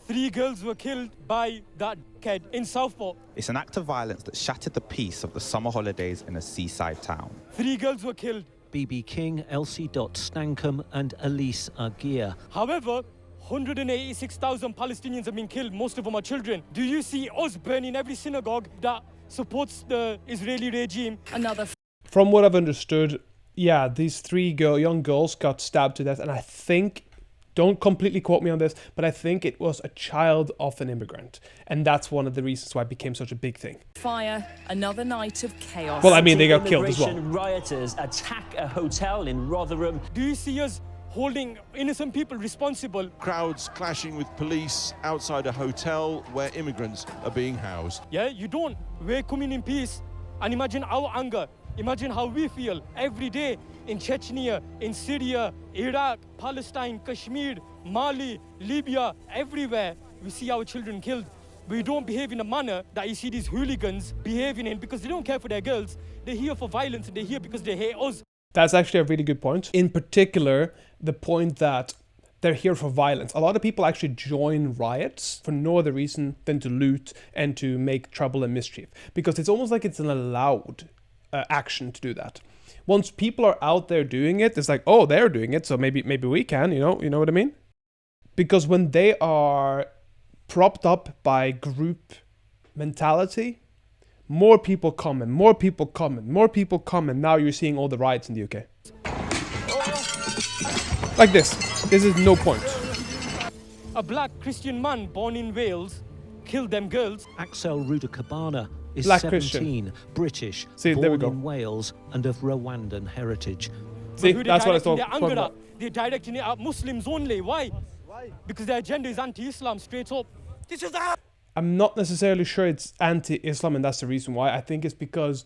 3 girls were killed by that kid in Southport. It's an act of violence that shattered the peace of the summer holidays in a seaside town. 3 girls were killed. BB King, Elsie Stankham and Elise Aguirre. However, 186,000 Palestinians have been killed. Most of them are children. Do you see us burning every synagogue that supports the Israeli regime? From what I've understood, yeah, these 3 young girls got stabbed to death, and I think, don't completely quote me on this, but I think it was a child of an immigrant. And that's one of the reasons why it became such a big thing. Fire, another night of chaos. Well, I mean, they got killed as well. Rioters attack a hotel in Rotherham. Do you see us holding innocent people responsible? Crowds clashing with police outside a hotel where immigrants are being housed. Yeah, you don't. We're coming in peace. And imagine our anger. Imagine how we feel every day in Chechnya, in Syria, Iraq, Palestine, Kashmir, Mali, Libya, everywhere. We see our children killed. We don't behave in a manner that you see these hooligans behaving in because they don't care for their girls. They're here for violence and they're here because they hate us. That's actually a really good point. In particular, the point that they're here for violence. A lot of people actually join riots for no other reason than to loot and to make trouble and mischief. Because it's almost like it's an allowed action to do that. Once people are out there doing it, it's like, oh, they're doing it, so maybe we can, you know what I mean? Because when they are propped up by group mentality, more people come and more people come and more people come, and now you're seeing all the riots in the UK. Like this. This is no point. A black Christian man born in Wales killed them girls. Axel Rudakabana is Black 17, Christian. British, See, there we born go. in Wales and of Rwandan heritage. See, Who that's what I directing their thought. anger at? They're directing it at Muslims only. Why? Because their agenda is anti-Islam, straight up. This is that. I'm not necessarily sure it's anti-Islam and that's the reason why. I think it's because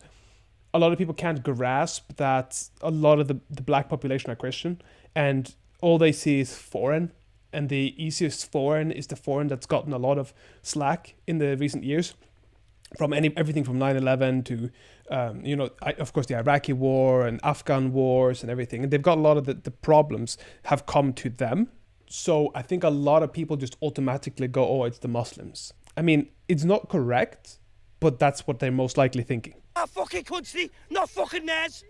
a lot of people can't grasp that a lot of the black population are Christian and all they see is foreign. And the easiest foreign is the foreign that's gotten a lot of slack in the recent years. From everything from 9/11 to, of course, the Iraqi war and Afghan wars and everything. And they've got a lot of the problems have come to them. So I think a lot of people just automatically go, oh, it's the Muslims. I mean, it's not correct, but that's what they're most likely thinking. Our fucking country, not fucking theirs.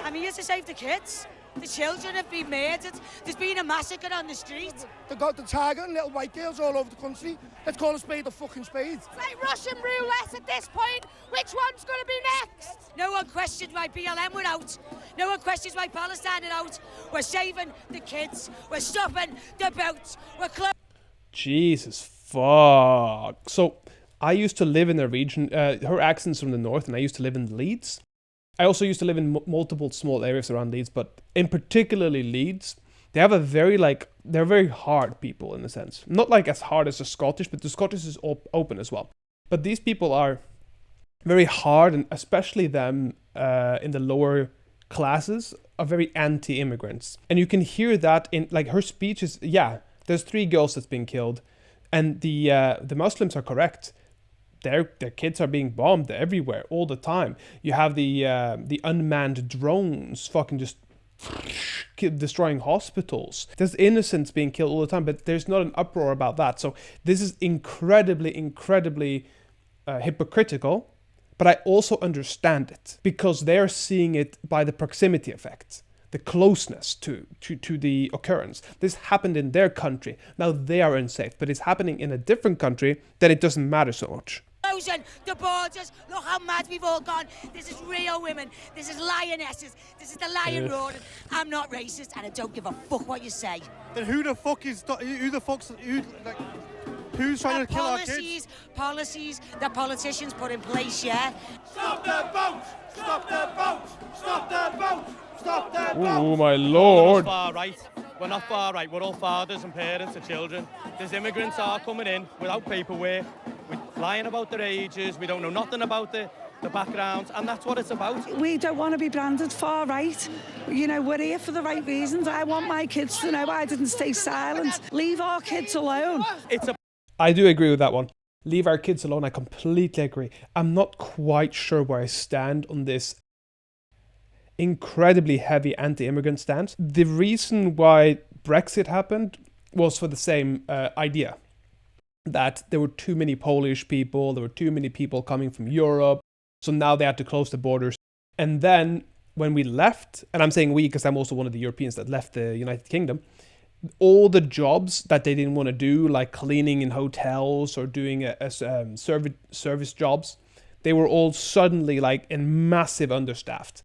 I'm here to save the kids. The children have been murdered. There's been a massacre on the street. They got the targeting little white girls all over the country. Let's call a spade a fucking spade. It's like Russian roulette at this point. Which one's going to be next? No one questioned why BLM were out. No one questions why Palestine are out. We're saving the kids. We're stopping the boats. We're closing. Jesus fuck. So I used to live in a region, her accent's from the north, and I used to live in Leeds. I also used to live in multiple small areas around Leeds, but in particularly Leeds, they have they're very hard people in a sense. Not like as hard as the Scottish, but the Scottish is open as well. But these people are very hard, and especially them in the lower classes are very anti-immigrants. And you can hear that in, like, her speech is, yeah, there's 3 girls that's been killed, and the Muslims are correct. Their kids are being bombed everywhere all the time. You have the unmanned drones fucking just destroying hospitals. There's innocents being killed all the time, but there's not an uproar about that. So this is incredibly hypocritical, but I also understand it because they're seeing it by the proximity effect, the closeness to the occurrence. This happened in their country. Now they are unsafe, but it's happening in a different country that it doesn't matter so much. The borders, look how mad we've all gone. This is real women. This is lionesses. This is the lion roaring. I'm not racist and I don't give a fuck what you say. Then who's trying to kill our kids? Policies that politicians put in place, yeah? Stop the boats! Stop the boats! Stop the boats! Stop the boats! Oh my lord. We're not far right. We're not far right. We're all fathers and parents of children. There's immigrants are coming in without paperwork. We're lying about their ages. We don't know nothing about the backgrounds, and that's what it's about. We don't want to be branded far right. You know, we're here for the right reasons. I want my kids to know I didn't stay silent. Leave our kids alone. I do agree with that one. Leave our kids alone. I completely agree. I'm not quite sure where I stand on this incredibly heavy anti-immigrant stance. The reason why Brexit happened was for the same idea, that there were too many Polish people, there were too many people coming from Europe, so now they had to close the borders. And then when we left, and I'm saying we because I'm also one of the Europeans that left the United Kingdom, all the jobs that they didn't want to do, like cleaning in hotels or doing service jobs, they were all suddenly like in massive understaffed.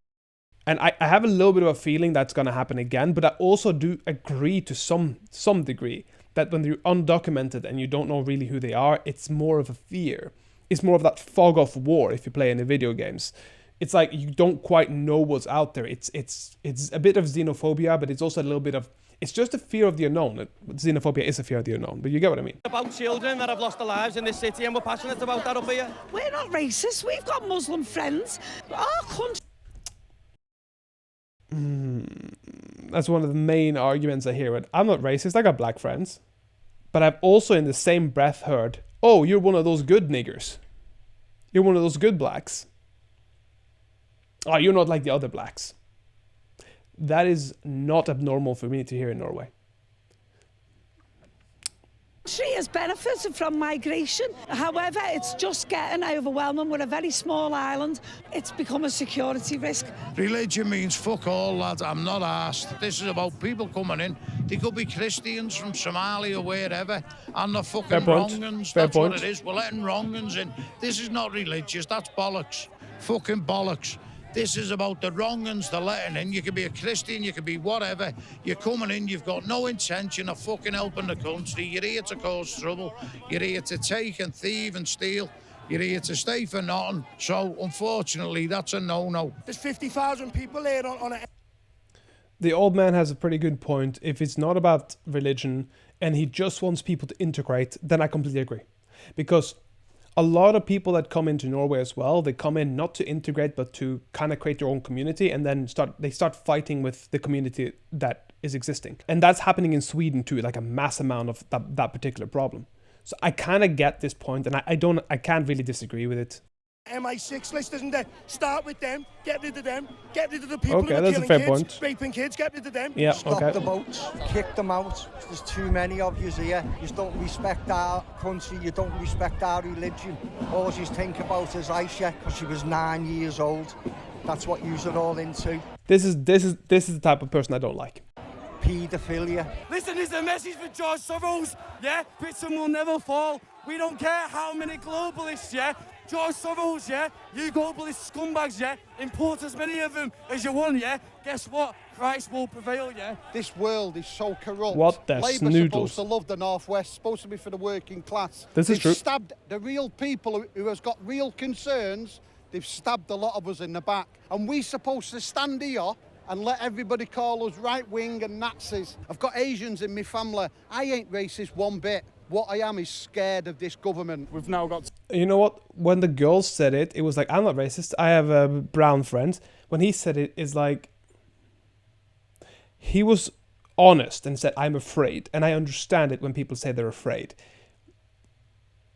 And I have a little bit of a feeling that's going to happen again, but I also do agree to some degree that when you're undocumented and you don't know really who they are, it's more of a fear. It's more of that fog of war if you play any video games. It's like you don't quite know what's out there. It's a bit of xenophobia, but it's also a little bit of, it's just a fear of the unknown. Xenophobia is a fear of the unknown, but you get what I mean. About children that have lost their lives in this city, and we're passionate about that up here. We're not racist. We've got Muslim friends. Our country... That's one of the main arguments I hear. I'm not racist, I got black friends. But I've also in the same breath heard, oh, you're one of those good niggers. You're one of those good blacks. Oh, you're not like the other blacks. That is not abnormal for me to hear in Norway. Country has benefited from migration. However, it's just getting overwhelming. We're a very small island. It's become a security risk. Religion means fuck all, lad. I'm not arsed. This is about people coming in. They could be Christians from Somalia or wherever, and the fucking wrong-uns. That's what it is. We're letting wrong-uns in. This is not religious. That's bollocks. Fucking bollocks. This is about the wrong-uns they're letting in. You could be a Christian, you could be whatever. You're coming in, you've got no intention of fucking helping the country. You're here to cause trouble. You're here to take and thieve and steal. You're here to stay for nothing. So, unfortunately, that's a no-no. There's 50,000 people here on it. The old man has a pretty good point. If it's not about religion and he just wants people to integrate, then I completely agree. Because a lot of people that come into Norway as well, they come in not to integrate, but to kind of create their own community, and then they start fighting with the community that is existing. And that's happening in Sweden too, like a mass amount of that particular problem. So I kind of get this point, and I can't really disagree with it. MI6 list, isn't there? Start with them, get rid of them, get rid of the people who are that's killing a fair kids, point. raping kids, get rid of them. Yeah, Stop the boats, kick them out. There's too many of you here. You don't respect our country, you don't respect our religion. All you think about is Aisha, because she was 9 years old. That's what you're all into. This is the type of person I don't like. Paedophilia. Listen, this is a message for George Soros, yeah? Britain will never fall. We don't care how many globalists, yeah? George Soros, yeah? You globalist scumbags, yeah? Import as many of them as you want, yeah? Guess what? Christ will prevail, yeah? This world is so corrupt. What the Labour's snoodles. supposed to love the Northwest, supposed to be for the working class. This is true. They've stabbed the real people who has got real concerns. They've stabbed a lot of us in the back. And we're supposed to stand here and let everybody call us right-wing and Nazis. I've got Asians in my family. I ain't racist one bit. What I am is scared of this government. We've now got... You know what? When the girl said it, it was like, I'm not racist. I have a brown friend. When he said it, it's like... He was honest and said, I'm afraid. And I understand it when people say they're afraid.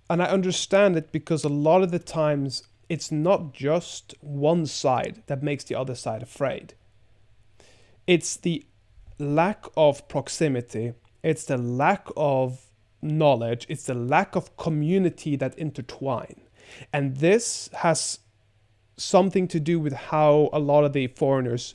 And I understand it because a lot of the times, it's not just one side that makes the other side afraid. It's the lack of proximity. It's the lack of knowledge. It's the lack of community that intertwine. And this has something to do with how a lot of the foreigners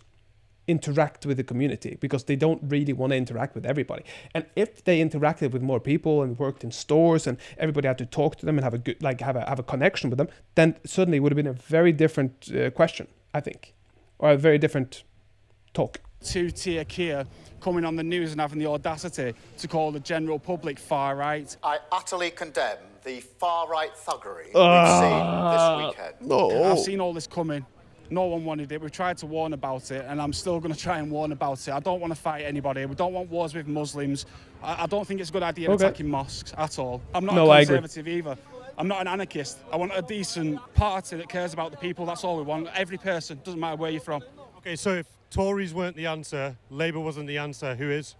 interact with the community, because they don't really want to interact with everybody. And if they interacted with more people and worked in stores and everybody had to talk to them and have a good, like have a connection with them, then suddenly it would have been a very different question, I think, or a very different talk. Two-tier Kia coming on the news and having the audacity to call the general public far right. I utterly condemn the far-right thuggery we've seen this weekend. No. I've seen all this coming. No one wanted it. We've tried to warn about it, and I'm still going to try and warn about it. I don't want to fight anybody. We don't want wars with Muslims. I don't think it's a good idea attacking mosques at all. I'm not a conservative either. I'm not an anarchist. I want a decent party that cares about the people. That's all we want. Every person, doesn't matter where you're from. Okay, so Tories weren't the answer, Labour wasn't the answer, who is?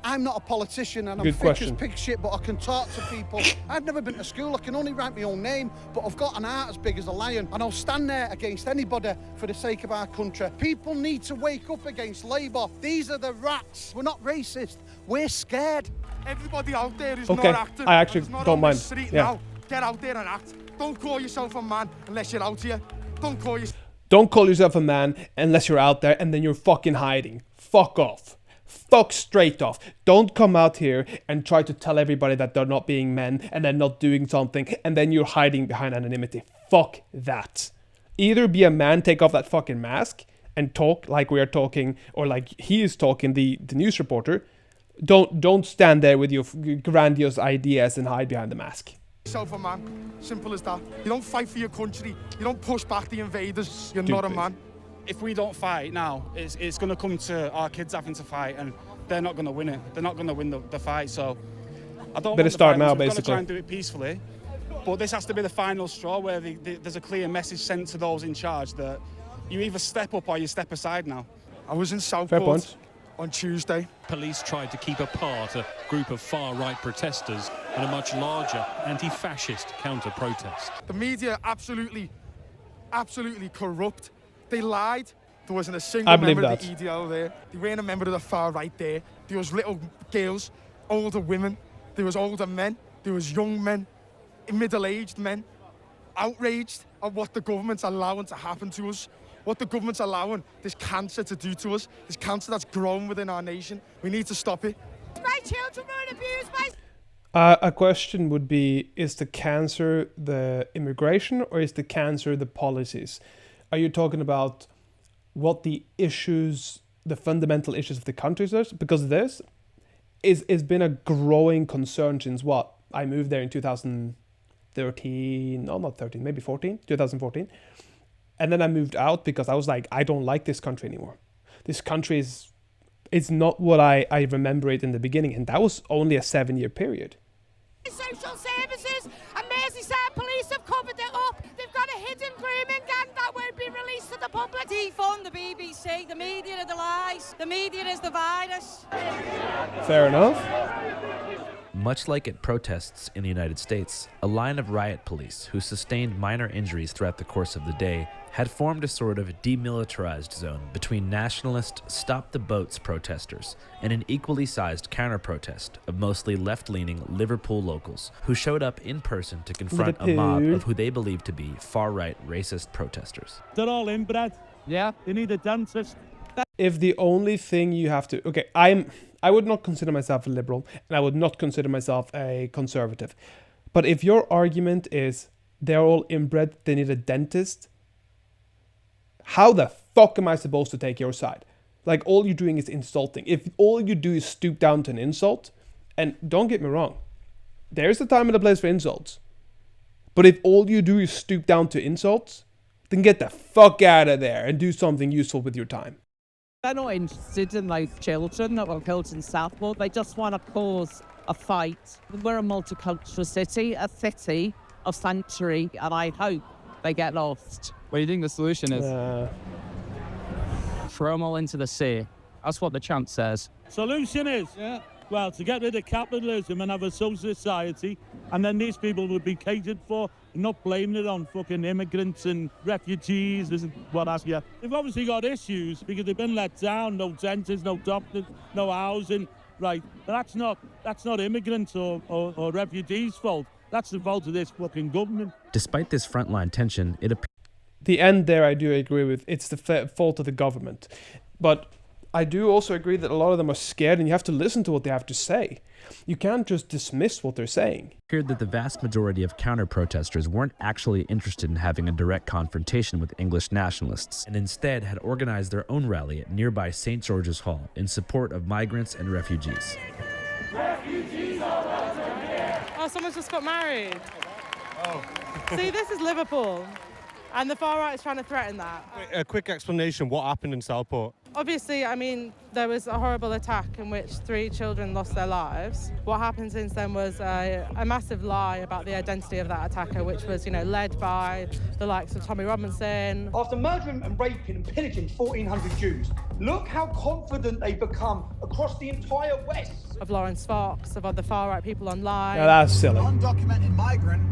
I'm not a politician and I'm Good thick question. as pig shit, but I can talk to people. I've never been to school, I can only write my own name, but I've got an heart as big as a lion, and I'll stand there against anybody for the sake of our country. People need to wake up against Labour. These are the rats. We're not racist, we're scared. Everybody out there who's Okay, not acting, I actually who's not don't on mind. the street Yeah. now, get out there and act. Don't call yourself a man unless you're out here. Don't call yourself... Don't call yourself a man unless you're out there and then you're fucking hiding. Fuck off. Fuck straight off. Don't come out here and try to tell everybody that they're not being men and they're not doing something and then you're hiding behind anonymity. Fuck that. Either be a man, take off that fucking mask and talk like we are talking or like he is talking, the news reporter. Don't stand there with your grandiose ideas and hide behind the mask. Yourself a man, simple as that. You don't fight for your country, you don't push back the invaders, you're not a man. If we don't fight now, it's going to come to our kids having to fight, and they're not going to win it. They're not going to win the fight, so I don't Better want start the now, violence. We're going to basically. try and do it peacefully, but this has to be the final straw where there's a clear message sent to those in charge that you either step up or you step aside now. I was in Southport on Tuesday. Police tried to keep apart a group of far-right protesters and a much larger anti-fascist counter-protest. The media absolutely corrupt. They lied. There wasn't a single member of the EDL there. There weren't a member of the far right there. There was little girls, older women. There was older men. There was young men, middle-aged men, outraged at what the government's allowing to happen to us. What the government's allowing this cancer to do to us, this cancer that's grown within our nation. We need to stop it. My children were abused by... A question would be, is the cancer the immigration or is the cancer the policies? Are you talking about what the issues, the fundamental issues of the countries are? Because this is been a growing concern since what? I moved there in 2013, no, not 13, maybe 2014. And then I moved out because I was like, I don't like this country anymore. This country is not what I remember it in the beginning. And that was only a 7-year period. Social services and Merseyside police have covered it up. They've got a hidden grooming gang that won't be released to the public. Defund the BBC. The media are the lies. The media is the virus. Fair enough. Much like at protests in the United States, a line of riot police who sustained minor injuries throughout the course of the day had formed a sort of demilitarized zone between nationalist Stop the Boats protesters and an equally sized counter-protest of mostly left-leaning Liverpool locals who showed up in person to confront a mob of who they believed to be far-right racist protesters. They're all inbred. Yeah, they need a dentist. If the only thing you have to... Okay, I would not consider myself a liberal and I would not consider myself a conservative. But if your argument is they're all inbred, they need a dentist, how the fuck am I supposed to take your side? Like, all you're doing is insulting. If all you do is stoop down to an insult, and don't get me wrong, there's a time and a place for insults. But if all you do is stoop down to insults, then get the fuck out of there and do something useful with your time. They're not interested in those children that were killed in Southport. They just want to cause a fight. We're a multicultural city, a city of sanctuary, and I hope they get lost. What do you think the solution is? Throw them all into the sea. That's what the chant says. Solution is, well, to get rid of capitalism and have a social society, and then these people would be catered for, not blaming it on fucking immigrants and refugees and what have you. They've obviously got issues because they've been let down, no dentists, no doctors, no housing, right? But that's not immigrants or refugees' fault. That's the fault of this fucking government. Despite this frontline tension, it appears the end there I do agree with. It's the fault of the government. But I do also agree that a lot of them are scared and you have to listen to what they have to say. You can't just dismiss what they're saying. It appeared that the vast majority of counter-protesters weren't actually interested in having a direct confrontation with English nationalists and instead had organized their own rally at nearby St. George's Hall in support of migrants and refugees. Oh, someone's just got married. Oh. See, this is Liverpool. And the far right is trying to threaten that. A quick explanation, what happened in Southport? Obviously, I mean, there was a horrible attack in which 3 children lost their lives. What happened since then was a massive lie about the identity of that attacker, which was, led by the likes of Tommy Robinson. After murdering and raping and pillaging 1,400 Jews, look how confident they've become across the entire West. Of Lawrence Fox, of other far-right people online. Yeah, that's silly. An undocumented migrant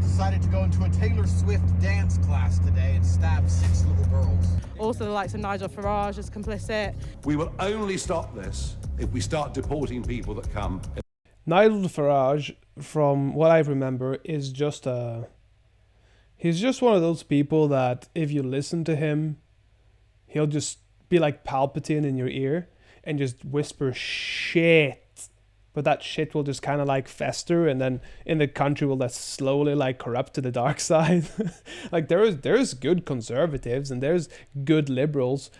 decided to go into a Taylor Swift dance class today and stab 6 little girls. Also the likes of Nigel Farage is complicit. We will only stop this if we start deporting people that come. Nigel Farage, from what I remember, is he's just one of those people that if you listen to him, he'll just be like Palpatine in your ear and just whisper shit. But that shit will just kind of like fester, and then in the country will that slowly like corrupt to the dark side. Like there's good conservatives and there's good liberals,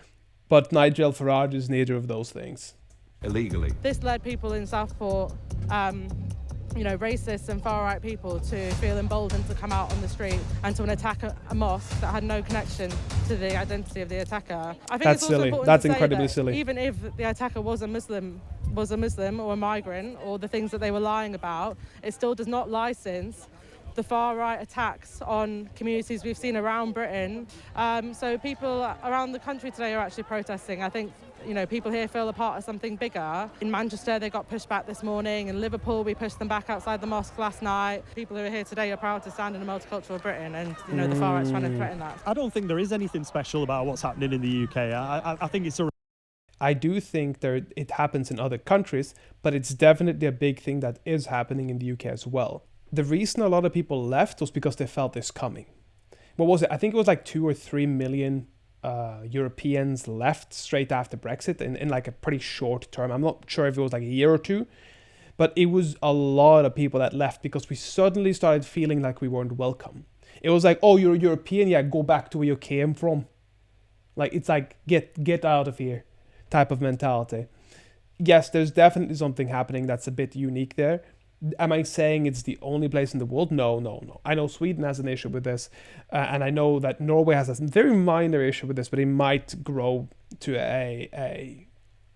but Nigel Farage is neither of those things. Illegally. This led people in Southport, racist and far-right people, to feel emboldened to come out on the street and to attack a mosque that had no connection to the identity of the attacker. I think That's it's also silly. important That's to say incredibly that silly. even if the attacker was a Muslim or a migrant, or the things that they were lying about, it still does not license the far-right attacks on communities we've seen around Britain. So people around the country today are actually protesting. I think people here feel a part of something bigger. In Manchester, they got pushed back this morning. In Liverpool, we pushed them back outside the mosque last night. People who are here today are proud to stand in a multicultural Britain, and the far right's trying to threaten that. I don't think there is anything special about what's happening in the UK. I think it's a... I do think it happens in other countries, but it's definitely a big thing that is happening in the UK as well. The reason a lot of people left was because they felt this coming. What was it? I think it was like 2 or 3 million Europeans left straight after Brexit in like a pretty short term. I'm not sure if it was like a year or 2, but it was a lot of people that left because we suddenly started feeling like we weren't welcome. It was like, oh, you're European, yeah, go back to where you came from. Like, it's like, get out of here type of mentality. Yes, there's definitely something happening that's a bit unique there. Am I saying it's the only place in the world? No. I know Sweden has an issue with this, and I know that Norway has a very minor issue with this, but it might grow to a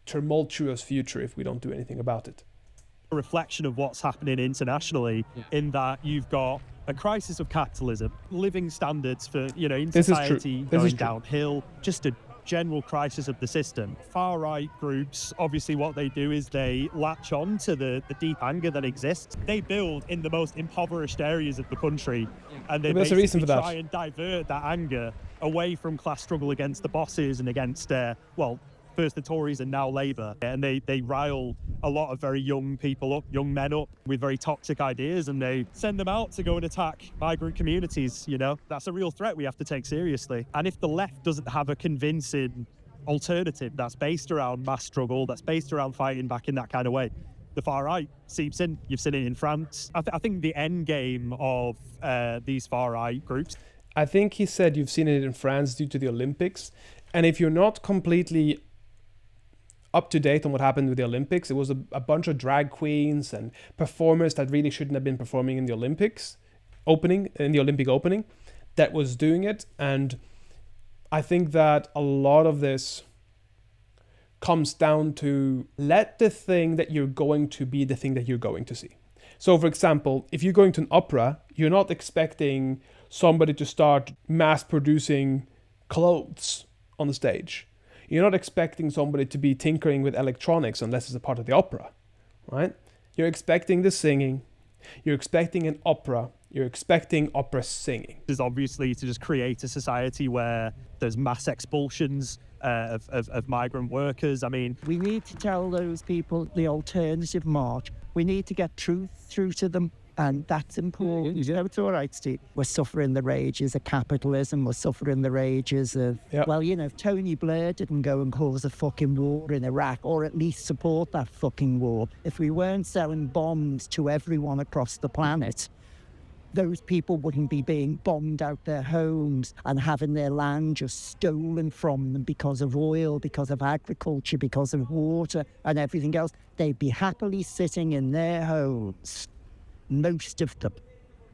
tumultuous future if we don't do anything about it. A reflection of what's happening internationally, in that you've got a crisis of capitalism, living standards for, in society going downhill, just a general crisis of the system. Far-right groups, obviously what they do is they latch on to the deep anger that exists. They build in the most impoverished areas of the country, and they basically try and divert that anger away from class struggle against the bosses and against, first the Tories and now Labour. And they rile a lot of very young people up, young men up with very toxic ideas, and they send them out to go and attack migrant communities, That's a real threat we have to take seriously. And if the left doesn't have a convincing alternative that's based around mass struggle, that's based around fighting back in that kind of way, the far right seeps in. You've seen it in France. I think the end game of these far right groups. I think he said you've seen it in France due to the Olympics. And if you're not completely up to date on what happened with the Olympics, it was a bunch of drag queens and performers that really shouldn't have been performing in the Olympic opening, that was doing it. And I think that a lot of this comes down to let the thing that you're going to be the thing that you're going to see. So, for example, if you're going to an opera, you're not expecting somebody to start mass producing clothes on the stage. You're not expecting somebody to be tinkering with electronics unless it's a part of the opera, right? You're expecting the singing. You're expecting an opera. You're expecting opera singing. Is obviously to just create a society where there's mass expulsions of migrant workers. I mean, we need to tell those people the alternative march. We need to get truth through to them. And that's important. It's all right, Steve. We're suffering the rages of capitalism. We're suffering the rages of, if Tony Blair didn't go and cause a fucking war in Iraq, or at least support that fucking war, if we weren't selling bombs to everyone across the planet, those people wouldn't be being bombed out their homes and having their land just stolen from them because of oil, because of agriculture, because of water and everything else. They'd be happily sitting in their homes, most of them,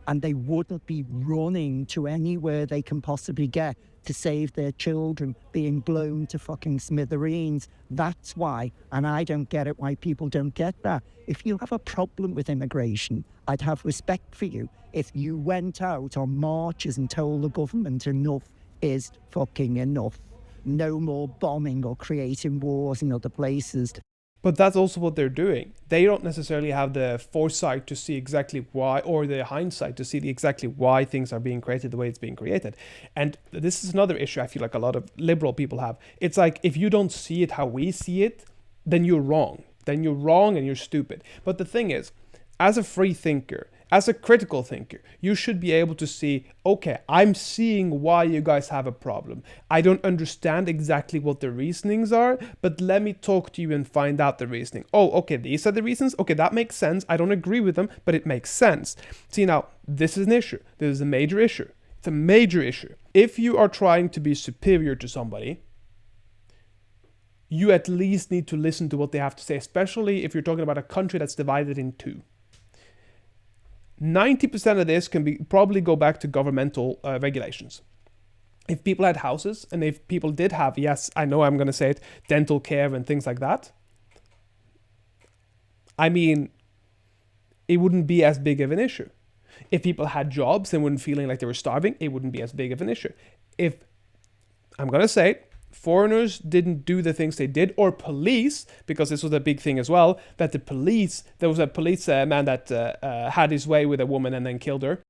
and they wouldn't be running to anywhere they can possibly get to save their children being blown to fucking smithereens. That's why, and I don't get it why people don't get that. If you have a problem with immigration, I'd have respect for you if you went out on marches and told the government enough is fucking enough. No more bombing or creating wars in other places. But that's also what they're doing. They don't necessarily have the foresight to see exactly why, or the hindsight to see exactly why things are being created the way it's being created. And this is another issue I feel like a lot of liberal people have. It's like, if you don't see it how we see it, then you're wrong. Then you're wrong and you're stupid. But the thing is, as a free thinker, as a critical thinker, you should be able to see, okay, I'm seeing why you guys have a problem. I don't understand exactly what the reasonings are, but let me talk to you and find out the reasoning. Oh, okay, these are the reasons. Okay, that makes sense. I don't agree with them, but it makes sense. See, now, this is an issue. This is a major issue. It's a major issue. If you are trying to be superior to somebody, you at least need to listen to what they have to say, especially if you're talking about a country that's divided in two. 90% of this can probably go back to governmental regulations. If people had houses, and if people did have, yes, I know I'm going to say it, dental care and things like that, I mean, it wouldn't be as big of an issue. If people had jobs and weren't feeling like they were starving, it wouldn't be as big of an issue. If, I'm going to say it, foreigners didn't do the things they did, or police, because this was a big thing as well, that the police, there was a police man that had his way with a woman and then killed her.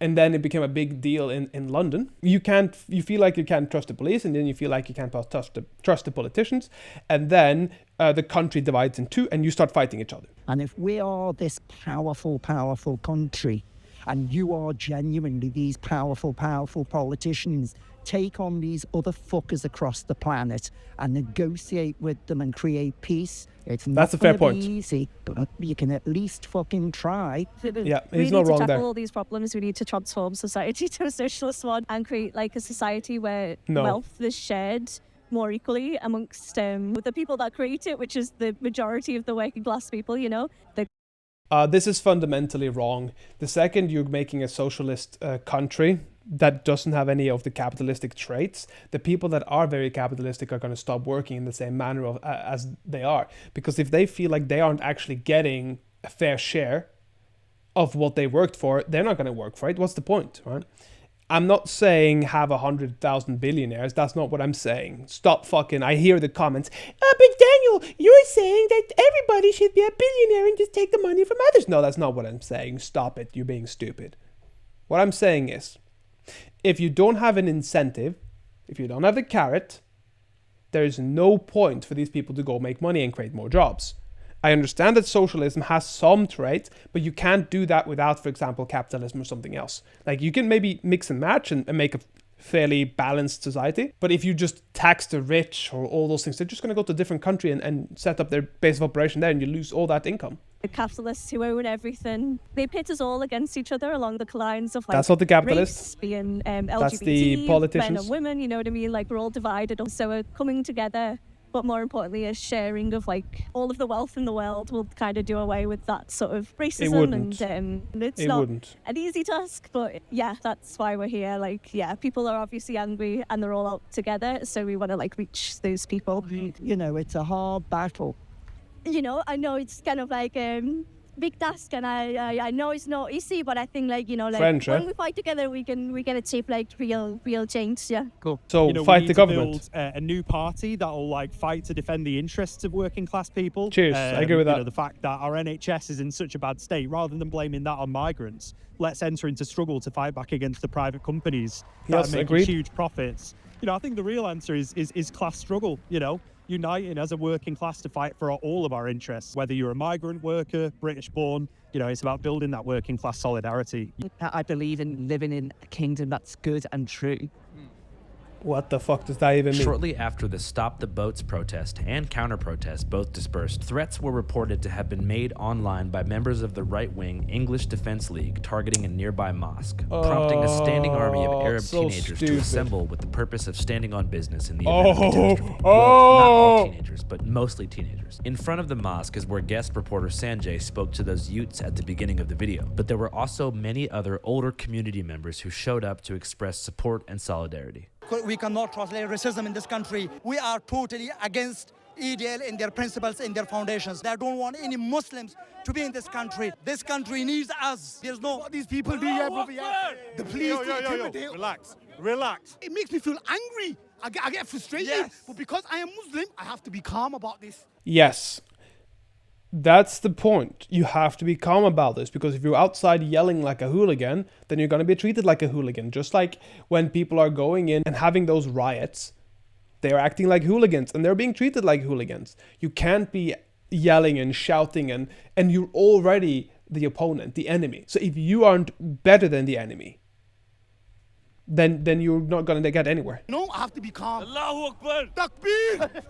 And then it became a big deal in London. You feel like you can't trust the police, and then you feel like you can't trust the politicians. And then the country divides in two, and you start fighting each other. And if we are this powerful, powerful country, and you are genuinely these powerful, powerful politicians, take on these other fuckers across the planet and negotiate with them and create peace. It's not That's a fair point. Easy, but you can at least fucking try. Yeah, we he's need not to wrong tackle there. all these problems. We need to transform society to a socialist one and create like a society where No. wealth is shared more equally amongst the people that create it, which is the majority of the working class people, you know. This is fundamentally wrong. The second you're making a socialist country that doesn't have any of the capitalistic traits, the people that are very capitalistic are going to stop working in the same manner as they are. Because if they feel like they aren't actually getting a fair share of what they worked for, they're not going to work for it. What's the point, right? I'm not saying have 100,000 billionaires. That's not what I'm saying. Stop fucking. I hear the comments. But Daniel, you're saying that everybody should be a billionaire and just take the money from others. No, that's not what I'm saying. Stop it. You're being stupid. What I'm saying is, if you don't have an incentive, if you don't have the carrot, there is no point for these people to go make money and create more jobs. I understand that socialism has some traits, but you can't do that without, for example, capitalism or something else. Like, you can maybe mix and match and make a fairly balanced society. But if you just tax the rich or all those things, they're just going to go to a different country and set up their base of operation there, and you lose all that income. The capitalists who own everything, they pit us all against each other along the lines of like that's not the capitalists. Race, being LGBT, that's the politicians. Men and women, you know what I mean? Like, we're all divided. So we're coming together. But more importantly, a sharing of like all of the wealth in the world will kind of do away with that sort of racism. And it's not an easy task, but yeah, that's why we're here. Like, yeah, people are obviously angry and they're all out together. So we want to like reach those people. You know, it's a hard battle. You know, I know it's kind of like big task, and I know it's not easy, but I think like, you know, like French, when we fight together, we can achieve like real change. Yeah. Cool. So you know, fight we the need government. To build a new party that'll like fight to defend the interests of working class people. Cheers. I agree with that. You know, the fact that our NHS is in such a bad state, rather than blaming that on migrants, let's enter into struggle to fight back against the private companies that are making huge profits. You know, I think the real answer is class struggle. You know, uniting as a working class to fight for all of our interests, whether you're a migrant worker, British born, you know, it's about building that working class solidarity. I believe in living in a kingdom that's good and true. What the fuck does that even mean? Shortly after the Stop the Boats protest and counter-protest both dispersed, threats were reported to have been made online by members of the right-wing English Defense League targeting a nearby mosque, prompting a standing army of Arab teenagers to assemble with the purpose of standing on business in the event of catastrophe. Well, not all teenagers, but mostly teenagers. In front of the mosque is where guest reporter Sanjay spoke to those youths at the beginning of the video, but there were also many other older community members who showed up to express support and solidarity. We cannot translate racism in this country. We are totally against EDL in their principles, in their foundations. They don't want any Muslims to be in this country. This country needs us. There's no... What these people do here, brother, the police intimidate. Relax. It makes me feel angry. I get frustrated. Yes. But because I am Muslim, I have to be calm about this. Yes. That's the point. You have to be calm about this, because if you're outside yelling like a hooligan, then you're going to be treated like a hooligan. Just like when people are going in and having those riots, they're acting like hooligans and they're being treated like hooligans. You can't be yelling and shouting and you're already the opponent, the enemy. So if you aren't better than the enemy, then you're not going to get anywhere. No, I have to be calm. Allahu Akbar. Takbir.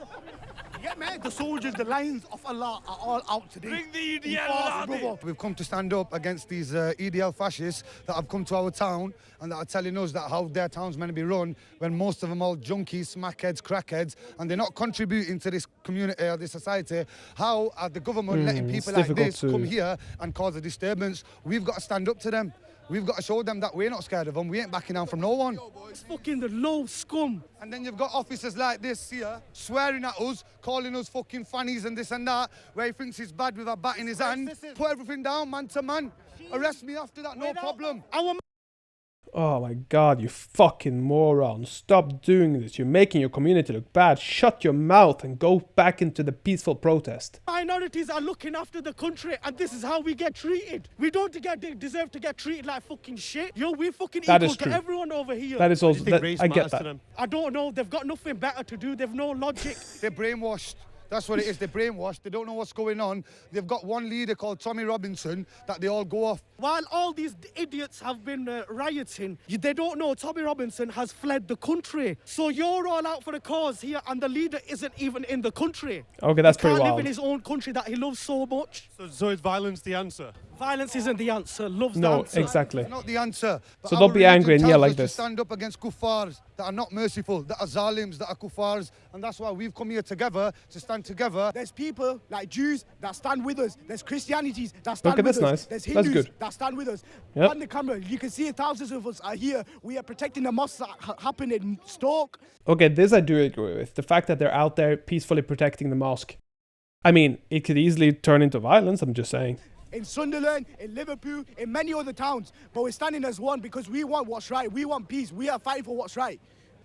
Yeah, man, the soldiers, the lions of Allah are all out today. Bring the EDL. We've come to stand up against these EDL fascists that have come to our town and that are telling us that how their town's meant to be run when most of them are junkies, smackheads, crackheads, and they're not contributing to this community or this society. How are the government letting people like this come here and cause a disturbance? We've got to stand up to them. We've got to show them that we're not scared of them. We ain't backing down from no one. It's fucking the low scum. And then you've got officers like this here swearing at us, calling us fucking fannies and this and that, where he thinks he's bad with a bat in his hand. Put everything down, man to man. Arrest me after that, no problem. Oh my god, you fucking moron. Stop doing this. You're making your community look bad. Shut your mouth and go back into the peaceful protest. Minorities are looking after the country and this is how we get treated. We don't deserve to get treated like fucking shit. Yo, we're fucking equal to everyone over here. That is also, I get that. I don't know. They've got nothing better to do. They've no logic. They're brainwashed. That's what it is. They're brainwashed. They don't know what's going on. They've got one leader called Tommy Robinson that they all go off. While all these idiots have been rioting, they don't know Tommy Robinson has fled the country. So you're all out for the cause here and the leader isn't even in the country. Okay, that's pretty wild. He can't live in his own country that he loves so much. So is violence the answer? Violence isn't the answer. Love's the answer. No, exactly. It's not the answer. But so don't be angry and yell like this. To stand up against kuffars that are not merciful, that are zalims, that are kuffars, and that's why we've come here together to stand together. There's people like Jews that stand with us. There's Christianities that stand with us. Nice. There's Hindus that stand with us. Yep. On the camera, you can see thousands of us are here. We are protecting the mosques that happen in Stoke. Okay, this I do agree with. The fact that they're out there peacefully protecting the mosque. I mean, it could easily turn into violence, I'm just saying. In Sunderland, in Liverpool, in many other towns. But we're standing as one because we want what's right. We want peace. We are fighting for what's right.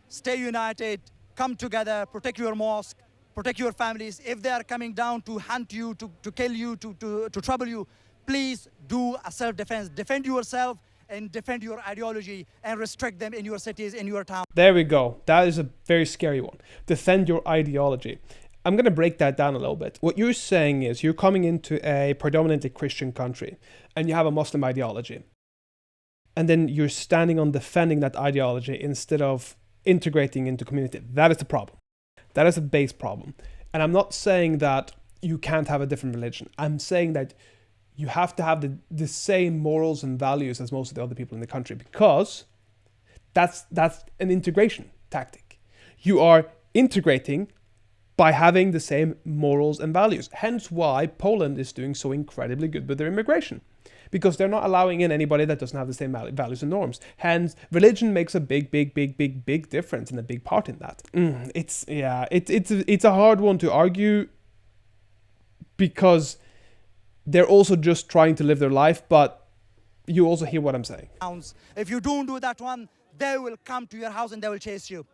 Stay united, come together, protect your mosque, protect your families. If they are coming down to hunt you, to kill you, to trouble you, please do a self-defense. Defend yourself and defend your ideology and restrict them in your cities, in your town. There we go. That is a very scary one. Defend your ideology. I'm going to break that down a little bit. What you're saying is you're coming into a predominantly Christian country and you have a Muslim ideology. And then you're standing on defending that ideology instead of integrating into community. That is the problem. That is a base problem. And I'm not saying that you can't have a different religion. I'm saying that you have to have the same morals and values as most of the other people in the country, because that's an integration tactic. You are integrating by having the same morals and values. Hence why Poland is doing so incredibly good with their immigration, because they're not allowing in anybody that doesn't have the same values and norms. Hence, religion makes a big difference and a big part in that. It's a hard one to argue, because they're also just trying to live their life, but you also hear what I'm saying. If you don't do that one, they will come to your house and they will chase you.